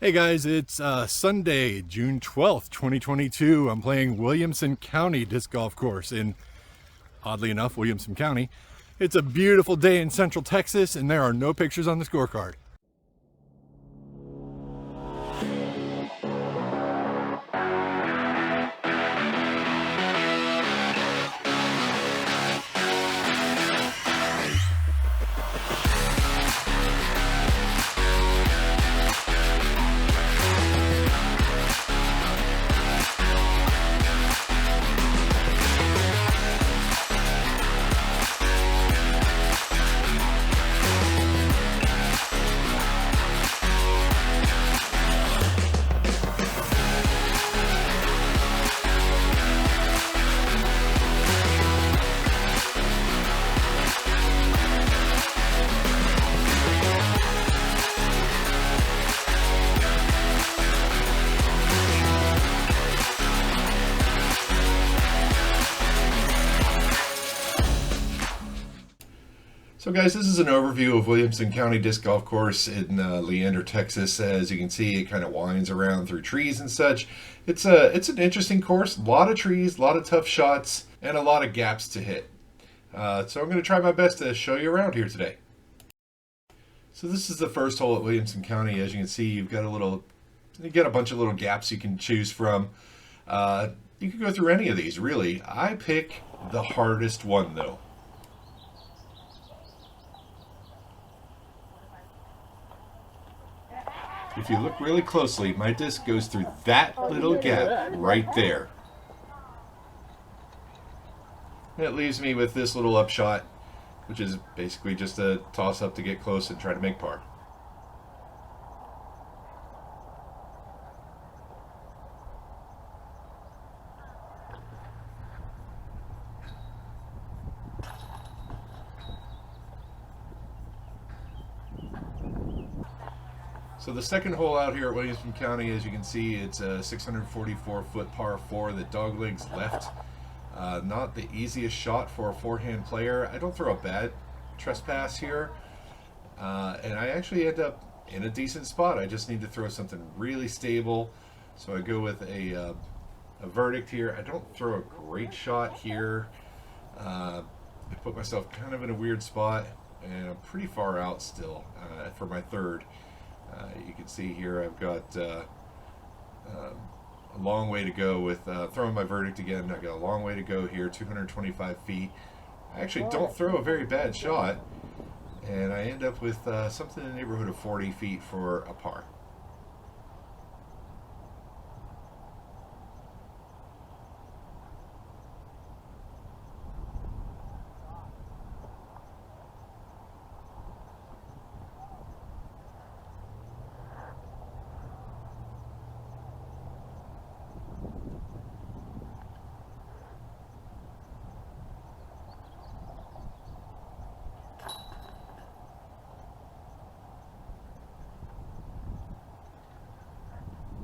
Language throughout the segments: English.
Hey guys, it's Sunday, June 12th, 2022. I'm playing Williamson County Disc Golf Course in, oddly enough, Williamson County. It's a beautiful day in Central Texas and there are no pictures on the scorecard. So guys, this is an overview of Williamson County Disc Golf Course in Leander, Texas. As you can see, it kind of winds around through trees and such. It's an interesting course, a lot of trees, a lot of tough shots, and a lot of gaps to hit. So I'm going to try my best to show you around here today. So this is the first hole at Williamson County. As you can see, you got a bunch of little gaps you can choose from. You can go through any of these, really. I pick the hardest one though. If you look really closely, my disc goes through that little gap right there. And it leaves me with this little upshot, which is basically just a toss up to get close and try to make par. So the second hole out here at Williamson County, as you can see, it's a 644-foot par 4 that doglegs left. Not the easiest shot for a forehand player. I don't throw a bad trespass here, and I actually end up in a decent spot. I just need to throw something really stable, so I go with a verdict here. I don't throw a great shot here. I put myself kind of in a weird spot, and I'm pretty far out still for my third. You can see here I've got a long way to go with throwing my verdict again. I've got a long way to go here, 225 feet. I actually don't throw a very bad shot, and I end up with something in the neighborhood of 40 feet for a par.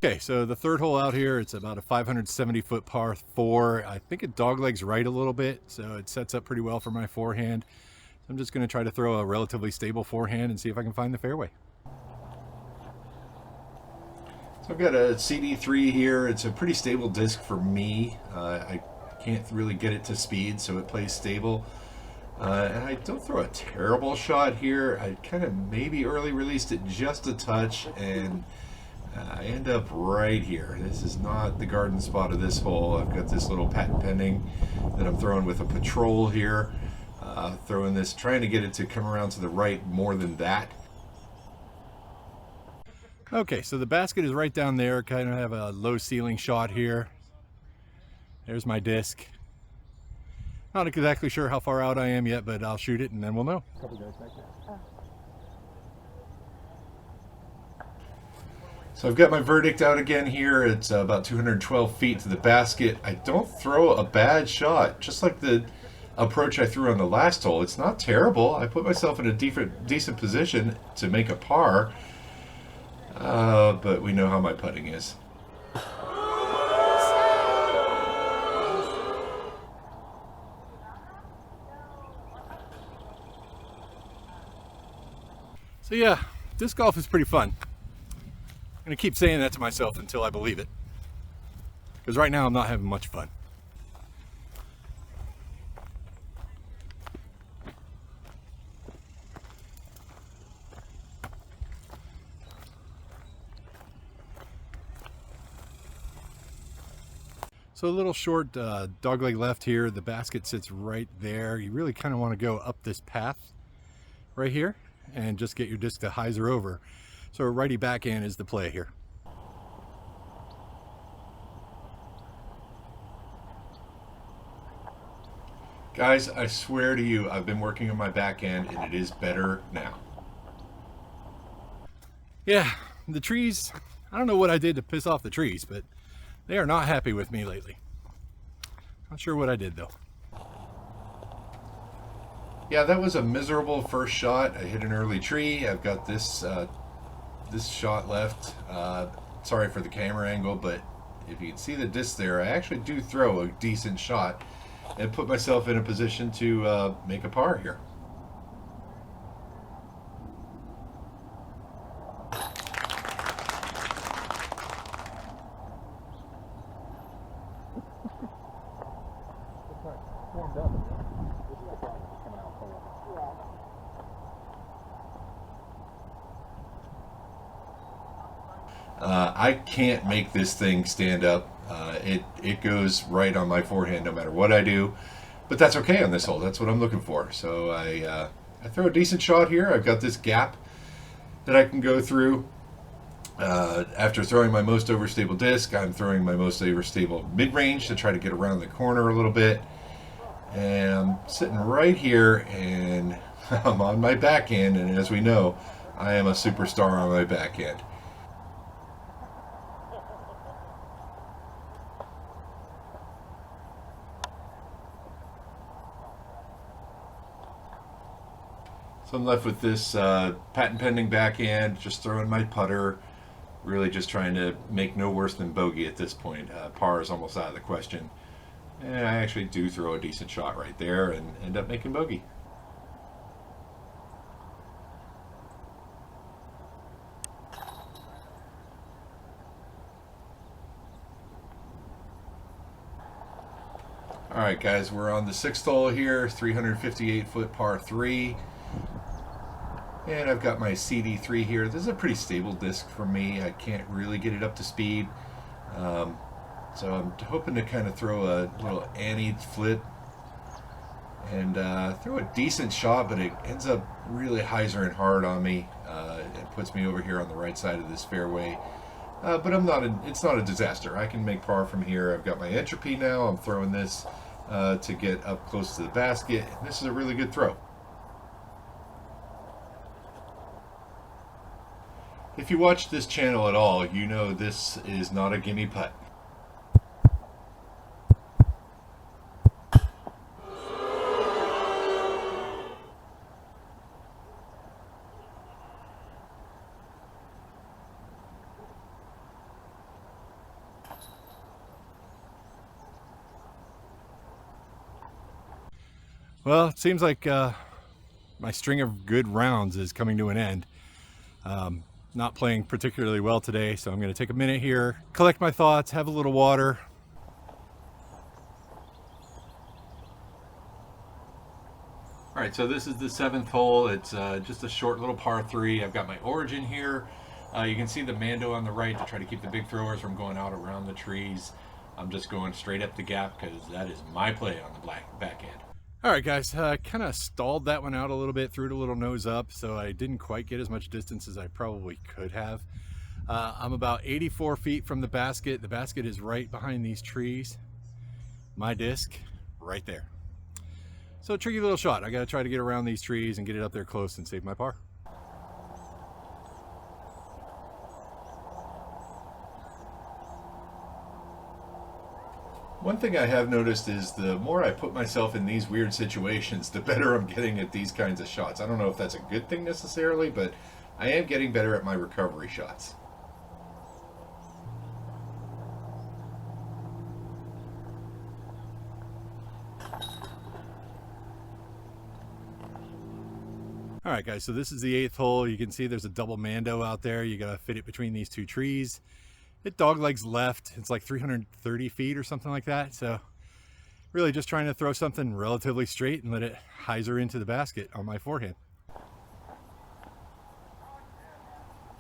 Okay, so the third hole out here, it's about a 570-foot par 4. I think it doglegs right a little bit, so it sets up pretty well for my forehand. I'm just going to try to throw a relatively stable forehand and see if I can find the fairway. So I've got a CD3 here. It's a pretty stable disc for me. I can't really get it to speed, so it plays stable. And I don't throw a terrible shot here. I kind of maybe early released it just a touch, and I end up right here. This is not the garden spot of this hole. I've got this little patent pending that I'm throwing with a patrol here. Throwing this, trying to get it to come around to the right more than that. Okay, so the basket is right down there. Kind of have a low ceiling shot here. There's my disc. Not exactly sure how far out I am yet, but I'll shoot it and then we'll know. So I've got my verdict out again here. It's about 212 feet to the basket. I don't throw a bad shot, just like the approach I threw on the last hole. It's not terrible. I put myself in a decent position to make a par, but we know how my putting is. So yeah, disc golf is pretty fun. I'm gonna keep saying that to myself until I believe it, because right now I'm not having much fun. So a little short dogleg left here. The basket sits right there. You really kind of want to go up this path right here and just get your disc to hyzer over. So a righty backhand is the play here. Guys, I swear to you, I've been working on my backhand and it is better now. Yeah, the trees, I don't know what I did to piss off the trees, but they are not happy with me lately. Not sure what I did though. Yeah, that was a miserable first shot. I hit an early tree. I've got this this shot left. Sorry for the camera angle, but if you can see the disc there, I actually do throw a decent shot and put myself in a position to make a par here. I can't make this thing stand up. It goes right on my forehand no matter what I do, but that's okay on this hole. That's what I'm looking for. So I throw a decent shot here. I've got this gap that I can go through. After throwing my most overstable disc, I'm throwing my most overstable mid-range to try to get around the corner a little bit. And I'm sitting right here, and I'm on my backhand, and as we know, I am a superstar on my backhand. So I'm left with this patent pending backhand, just throwing my putter, really just trying to make no worse than bogey at this point. Par is almost out of the question. And I actually do throw a decent shot right there and end up making bogey. All right, guys, we're on the 6th hole here, 358-foot par 3. And I've got my CD3 here. This is a pretty stable disc for me. I can't really get it up to speed. So I'm hoping to kind of throw a little Annie flit and throw a decent shot, but it ends up really hyzering hard on me. It puts me over here on the right side of this fairway. But it's not a disaster. I can make par from here. I've got my entropy now. I'm throwing this to get up close to the basket. This is a really good throw. If you watch this channel at all, you know this is not a gimme putt. Well, it seems like my string of good rounds is coming to an end. Not playing particularly well today, so I'm going to take a minute here, collect my thoughts, have a little water. All right, so this is the 7th hole. It's just a short little par 3. I've got my origin here. You can see the Mando on the right to try to keep the big throwers from going out around the trees. I'm just going straight up the gap because that is my play on the backhand. All right, guys, kind of stalled that one out a little bit, threw it a little nose up, so I didn't quite get as much distance as I probably could have. I'm about 84 feet from the basket. The basket is right behind these trees. My disc right there. So tricky little shot. I got to try to get around these trees and get it up there close and save my par. One thing I have noticed is the more I put myself in these weird situations, the better I'm getting at these kinds of shots. I don't know if that's a good thing necessarily, but I am getting better at my recovery shots. All right, guys, so this is the 8th hole. You can see there's a double mando out there. You gotta fit it between these two trees. It doglegs left. It's like 330 feet or something like that. So really just trying to throw something relatively straight and let it hyzer into the basket on my forehand.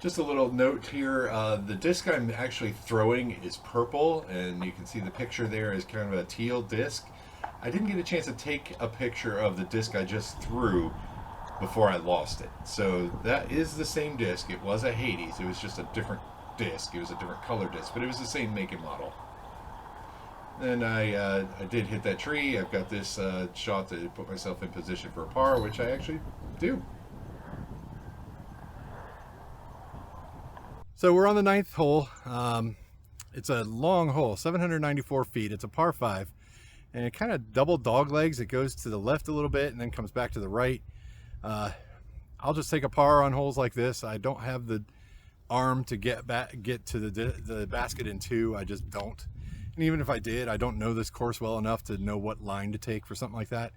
Just a little note here, the disc I'm actually throwing is purple, and you can see the picture there is kind of a teal disc. I didn't get a chance to take a picture of the disc I just threw before I lost it. So that is the same disc. It was a Hades. It was just a different disc. It was a different color disc, but it was the same make and model. Then I did hit that tree. I've got this shot to put myself in position for a par, which I actually do. So we're on the 9th hole. It's a long hole, 794 feet. It's a par 5, and it kind of double dog legs. It goes to the left a little bit and then comes back to the right. I'll just take a par on holes like this. I don't have the arm to get to the basket in 2. I just don't. And even if I did, I don't know this course well enough to know what line to take for something like that.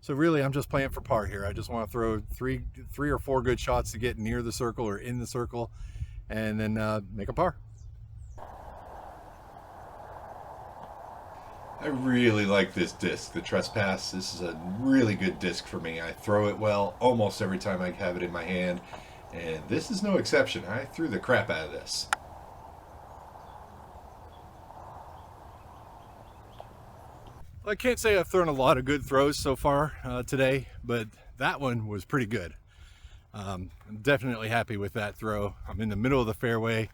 So really, I'm just playing for par here. I just want to throw three or four good shots to get near the circle or in the circle, and then make a par. I really like this disc, the Trespass. This is a really good disc for me. I throw it well almost every time I have it in my hand, and this is no exception. I threw the crap out of this. Well, I can't say I've thrown a lot of good throws so far today, but that one was pretty good. I'm definitely happy with that throw. I'm in the middle of the fairway,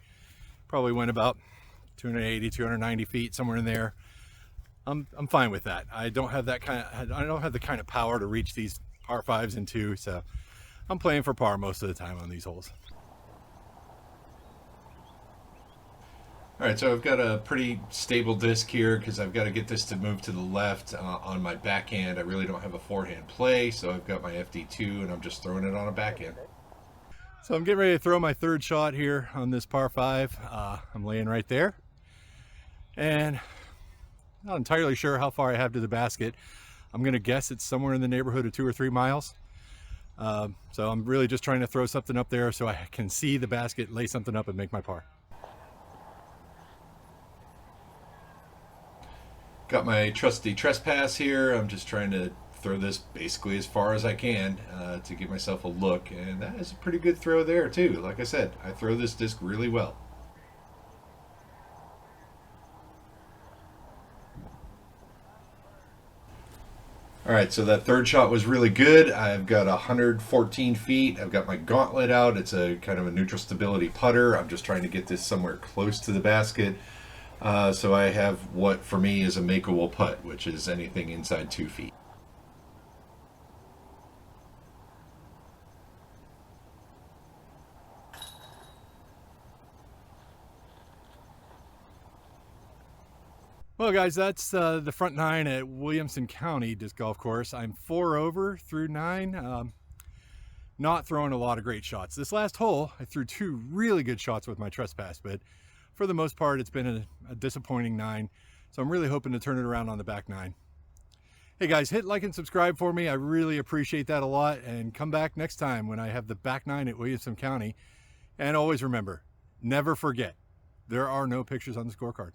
probably went about 280, 290 feet, somewhere in there. I'm fine with that. I don't have the kind of power to reach these par 5s in 2, so I'm playing for par most of the time on these holes. All right, so I've got a pretty stable disc here because I've got to get this to move to the left on my backhand. I really don't have a forehand play, so I've got my FD2 and I'm just throwing it on a backhand. So I'm getting ready to throw my 3rd shot here on this par 5. I'm laying right there, and not entirely sure how far I have to the basket. I'm gonna guess it's somewhere in the neighborhood of 2 or 3 miles. So I'm really just trying to throw something up there so I can see the basket, lay something up, and make my par. Got my trusty Trespass here. I'm just trying to throw this basically as far as I can to give myself a look, and that is a pretty good throw there too. Like I said, I throw this disc really well. All right, so that 3rd shot was really good. I've got 114 feet. I've got my gauntlet out. It's a kind of a neutral stability putter. I'm just trying to get this somewhere close to the basket. So I have what for me is a makeable putt, which is anything inside 2 feet. Well, guys, that's the front 9 at Williamson County Disc Golf Course. I'm 4 over through 9. Not throwing a lot of great shots. This last hole, I threw 2 really good shots with my Trespass, but for the most part, it's been a disappointing 9. So I'm really hoping to turn it around on the back 9. Hey guys, hit like and subscribe for me. I really appreciate that a lot. And come back next time when I have the back 9 at Williamson County. And always remember, never forget, there are no pictures on the scorecard.